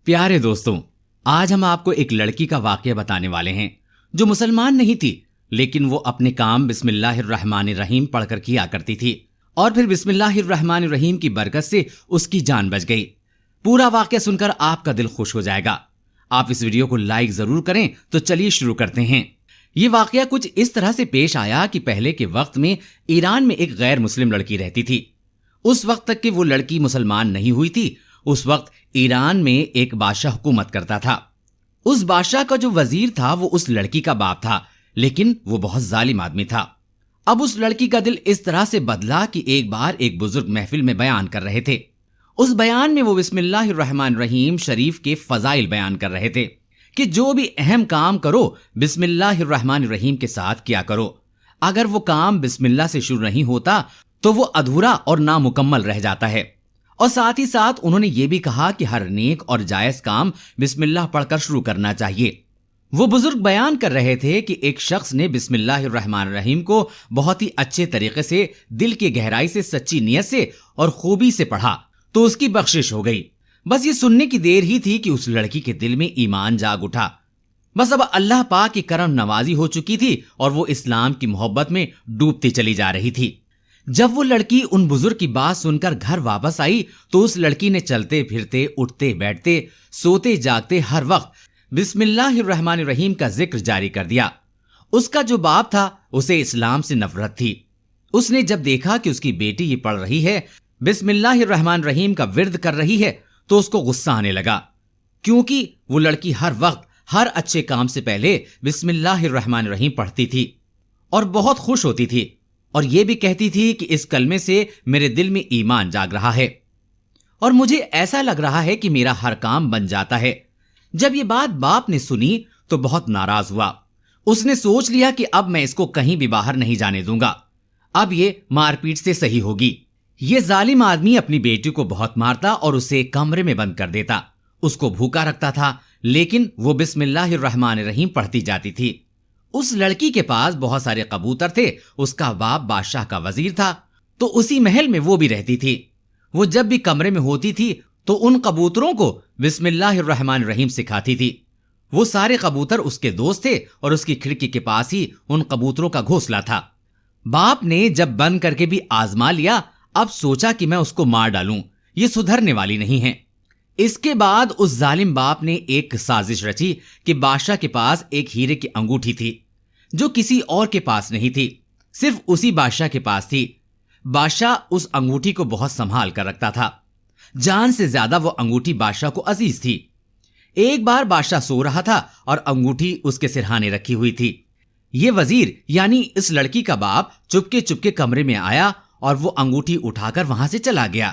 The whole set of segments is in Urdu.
پیارے دوستوں، آج ہم آپ کو ایک لڑکی کا واقعہ بتانے والے ہیں جو مسلمان نہیں تھی، لیکن وہ اپنے کام بسم اللہ الرحمن الرحیم پڑھ کر کیا کرتی تھی اور پھر بسم اللہ الرحمن الرحیم کی برکت سے اس کی جان بچ گئی۔ پورا واقعہ سن کر آپ کا دل خوش ہو جائے گا۔ آپ اس ویڈیو کو لائک ضرور کریں۔ تو چلیے شروع کرتے ہیں۔ یہ واقعہ کچھ اس طرح سے پیش آیا کہ پہلے کے وقت میں ایران میں ایک غیر مسلم لڑکی رہتی تھی۔ اس وقت تک کہ وہ لڑکی مسلمان نہیں ہوئی تھی، اس وقت ایران میں ایک بادشاہ حکومت کرتا تھا۔ اس بادشاہ کا جو وزیر تھا وہ اس لڑکی کا باپ تھا، لیکن وہ بہت ظالم آدمی تھا۔ اب اس لڑکی کا دل اس طرح سے بدلا کہ ایک بار ایک بزرگ محفل میں بیان کر رہے تھے۔ اس بیان میں وہ بسم اللہ الرحمن الرحیم شریف کے فضائل بیان کر رہے تھے کہ جو بھی اہم کام کرو بسم اللہ الرحمن الرحیم کے ساتھ کیا کرو۔ اگر وہ کام بسم اللہ سے شروع نہیں ہوتا تو وہ ادھورا اور نامکمل رہ جاتا ہے۔ اور ساتھ ہی ساتھ انہوں نے یہ بھی کہا کہ ہر نیک اور جائز کام بسم اللہ پڑھ کر شروع کرنا چاہیے۔ وہ بزرگ بیان کر رہے تھے کہ ایک شخص نے بسم اللہ الرحمن الرحیم کو بہت ہی اچھے طریقے سے، دل کی گہرائی سے، سچی نیت سے اور خوبی سے پڑھا تو اس کی بخشش ہو گئی۔ بس یہ سننے کی دیر ہی تھی کہ اس لڑکی کے دل میں ایمان جاگ اٹھا۔ بس اب اللہ پاک کی کرم نوازی ہو چکی تھی اور وہ اسلام کی محبت میں ڈوبتی چلی جا رہی تھی۔ جب وہ لڑکی ان بزرگ کی بات سن کر گھر واپس آئی تو اس لڑکی نے چلتے پھرتے، اٹھتے بیٹھتے، سوتے جاگتے ہر وقت بسم اللہ الرحمن الرحیم کا ذکر جاری کر دیا۔ اس کا جو باپ تھا اسے اسلام سے نفرت تھی۔ اس نے جب دیکھا کہ اس کی بیٹی یہ پڑھ رہی ہے، بسم اللہ الرحمن الرحیم کا ورد کر رہی ہے، تو اس کو غصہ آنے لگا، کیونکہ وہ لڑکی ہر وقت ہر اچھے کام سے پہلے بسم اللہ الرحمن الرحیم پڑھتی تھی اور بہت خوش ہوتی تھی اور یہ بھی کہتی تھی کہ اس کلمے سے میرے دل میں ایمان جاگ رہا ہے اور مجھے ایسا لگ رہا ہے کہ میرا ہر کام بن جاتا ہے۔ جب یہ بات باپ نے سنی تو بہت ناراض ہوا۔ اس نے سوچ لیا کہ اب میں اس کو کہیں بھی باہر نہیں جانے دوں گا، اب یہ مار پیٹ سے صحیح ہوگی۔ یہ ظالم آدمی اپنی بیٹی کو بہت مارتا اور اسے کمرے میں بند کر دیتا، اس کو بھوکا رکھتا تھا، لیکن وہ بسم اللہ الرحمن الرحیم پڑھتی جاتی تھی۔ اس لڑکی کے پاس بہت سارے کبوتر تھے، اس کا باپ بادشاہ کا وزیر تھا، تو اسی محل میں وہ بھی رہتی تھی۔ وہ جب بھی کمرے میں ہوتی تھی تو ان کبوتروں کو بسم اللہ الرحمن الرحیم سکھاتی تھی۔ وہ سارے کبوتر اس کے دوست تھے اور اس کی کھڑکی کے پاس ہی ان کبوتروں کا گھونسلہ تھا۔ باپ نے جب بند کر کے بھی آزما لیا، اب سوچا کہ میں اس کو مار ڈالوں، یہ سدھرنے والی نہیں ہے۔ اس کے بعد اس ظالم باپ نے ایک سازش رچی کہ بادشاہ کے پاس ایک ہیرے کی انگوٹھی تھی جو کسی اور کے پاس نہیں تھی، صرف اسی بادشاہ کے پاس تھی۔ بادشاہ اس انگوٹھی کو بہت سنبھال کر رکھتا تھا، جان سے زیادہ وہ انگوٹھی بادشاہ کو عزیز تھی۔ ایک بار بادشاہ سو رہا تھا اور انگوٹھی اس کے سرہانے رکھی ہوئی تھی۔ یہ وزیر یعنی اس لڑکی کا باپ چپکے چپکے کمرے میں آیا اور وہ انگوٹھی اٹھا کر وہاں سے چلا گیا۔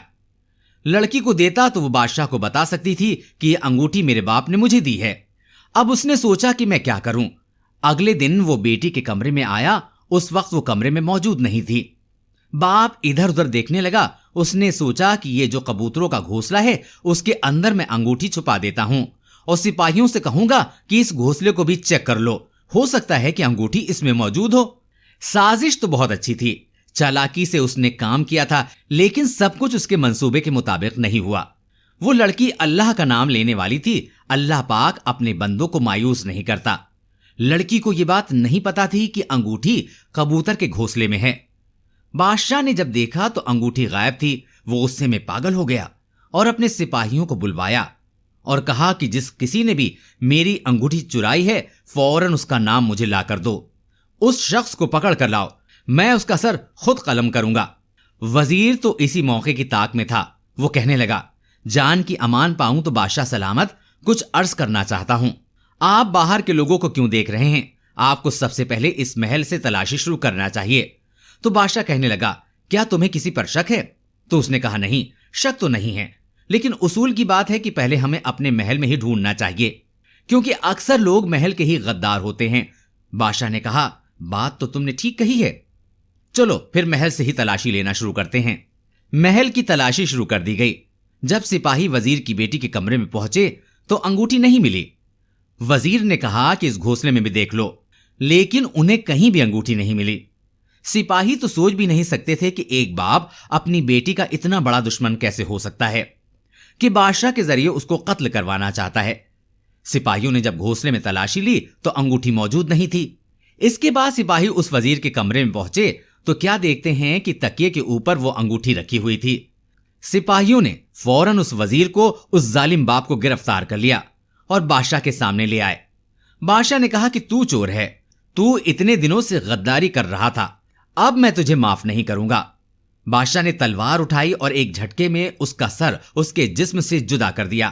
لڑکی کو دیتا تو وہ بادشاہ کو بتا سکتی تھی کہ یہ انگوٹھی میرے باپ نے مجھے دی ہے۔ اب اس نے سوچا کہ میں کیا کروں۔ اگلے دن وہ بیٹی کے کمرے میں آیا، اس وقت وہ کمرے میں موجود نہیں تھی۔ باپ ادھر ادھر دیکھنے لگا۔ اس نے سوچا کہ یہ جو کبوتروں کا گھونسلہ ہے اس کے اندر میں انگوٹھی چھپا دیتا ہوں اور سپاہیوں سے کہوں گا کہ اس گھونسلے کو بھی چیک کر لو، ہو سکتا ہے کہ انگوٹھی اس میں موجود ہو۔ سازش تو بہت اچھی تھی، چالاکی سے اس نے کام کیا تھا، لیکن سب کچھ اس کے منصوبے کے مطابق نہیں ہوا۔ وہ لڑکی اللہ کا نام لینے والی تھی۔ اللہ پاک اپنے بندوں کو مایوس نہیں کرتا۔ لڑکی کو یہ بات نہیں پتا تھی کہ انگوٹھی کبوتر کے گھونسلے میں ہے۔ بادشاہ نے جب دیکھا تو انگوٹھی غائب تھی۔ وہ غصے میں پاگل ہو گیا اور اپنے سپاہیوں کو بلوایا اور کہا کہ جس کسی نے بھی میری انگوٹھی چرائی ہے فوراً اس کا نام مجھے لا کر دو، اس شخص کو پکڑ کر لاؤ، میں اس کا سر خود قلم کروں گا۔ وزیر تو اسی موقع کی طاق میں تھا۔ وہ کہنے لگا، جان کی امان پاؤں تو بادشاہ سلامت، کچھ عرض کرنا چاہتا ہوں۔ آپ باہر کے لوگوں کو کیوں دیکھ رہے ہیں؟ آپ کو سب سے پہلے اس محل سے تلاشی شروع کرنا چاہیے۔ تو بادشاہ کہنے لگا، کیا تمہیں کسی پر شک ہے؟ تو اس نے کہا، نہیں، شک تو نہیں ہے، لیکن اصول کی بات ہے کہ پہلے ہمیں اپنے محل میں ہی ڈھونڈنا چاہیے، کیونکہ اکثر لوگ محل کے ہی غدار ہوتے ہیں۔ بادشاہ نے کہا، بات تو تم نے ٹھیک کہی ہے، چلو پھر محل سے ہی تلاشی لینا شروع کرتے ہیں۔ محل کی تلاشی شروع کر دی گئی۔ جب سپاہی وزیر کی بیٹی کے کمرے میں پہنچے تو انگوٹھی نہیں ملی۔ وزیر نے کہا کہ اس گھونسلے میں بھی دیکھ لو، لیکن انہیں کہیں بھی انگوٹھی نہیں ملی۔ سپاہی تو سوچ بھی نہیں سکتے تھے کہ ایک باپ اپنی بیٹی کا اتنا بڑا دشمن کیسے ہو سکتا ہے، کہ بادشاہ کے ذریعے اس کو قتل کروانا چاہتا ہے۔ سپاہیوں نے جب گھونسلے میں تلاشی لی تو انگوٹھی موجود نہیں تھی۔ اس کے بعد سپاہی اس وزیر کے کمرے میں پہنچے تو کیا دیکھتے ہیں کہ تکیے کے اوپر وہ انگوٹھی رکھی ہوئی تھی۔ سپاہیوں نے فوراً اس وزیر کو اس ظالم باپ کو گرفتار کر لیا اور بادشاہ کے سامنے لے آئے۔ بادشاہ نے کہا کہ تو چور ہے، تو اتنے دنوں سے غداری کر رہا تھا، اب میں تجھے معاف نہیں کروں گا۔ بادشاہ نے تلوار اٹھائی اور ایک جھٹکے میں اس کا سر اس کے جسم سے جدا کر دیا۔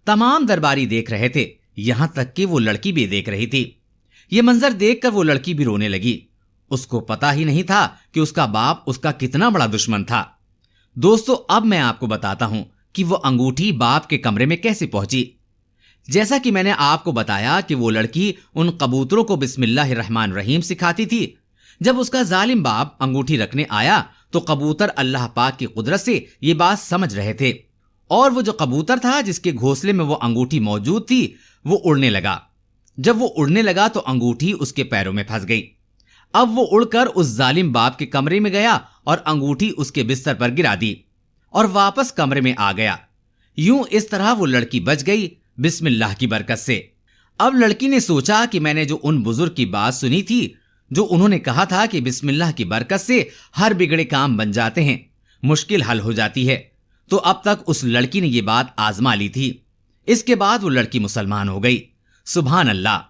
تمام درباری دیکھ رہے تھے، یہاں تک کہ وہ لڑکی بھی دیکھ رہی تھی۔ یہ منظر دیکھ کر وہ لڑکی بھی رونے لگی۔ اس کو پتا ہی نہیں تھا کہ اس کا باپ اس کا کتنا بڑا دشمن تھا۔ دوستو، اب میں آپ کو بتاتا ہوں کہ وہ انگوٹھی باپ کے کمرے میں کیسے پہنچی۔ جیسا کہ میں نے آپ کو بتایا کہ وہ لڑکی ان کبوتروں کو بسم اللہ الرحمن الرحیم سکھاتی تھی۔ جب اس کا ظالم باپ انگوٹھی رکھنے آیا تو کبوتر اللہ پاک کی قدرت سے یہ بات سمجھ رہے تھے، اور وہ جو کبوتر تھا جس کے گھونسلے میں وہ انگوٹھی موجود تھی وہ اڑنے لگا۔ جب وہ اڑنے لگا تو انگوٹھی اس کے پیروں میں پھنس گئی۔ اب وہ اڑ کر اس ظالم باپ کے کمرے میں گیا اور انگوٹھی اس کے بستر پر گرا دی اور واپس کمرے میں آ گیا۔ یوں اس طرح وہ لڑکی بچ گئی بسم اللہ کی برکت سے۔ اب لڑکی نے سوچا کہ میں نے جو ان بزرگ کی بات سنی تھی، جو انہوں نے کہا تھا کہ بسم اللہ کی برکت سے ہر بگڑے کام بن جاتے ہیں، مشکل حل ہو جاتی ہے، تو اب تک اس لڑکی نے یہ بات آزما لی تھی۔ اس کے بعد وہ لڑکی مسلمان ہو گئی۔ سبحان اللہ۔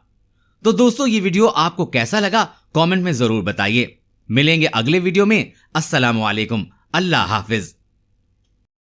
تو دوستو، یہ ویڈیو آپ کو کیسا لگا کامنٹ میں ضرور بتائیے۔ ملیں گے اگلے ویڈیو میں۔ السلام علیکم۔ اللہ حافظ۔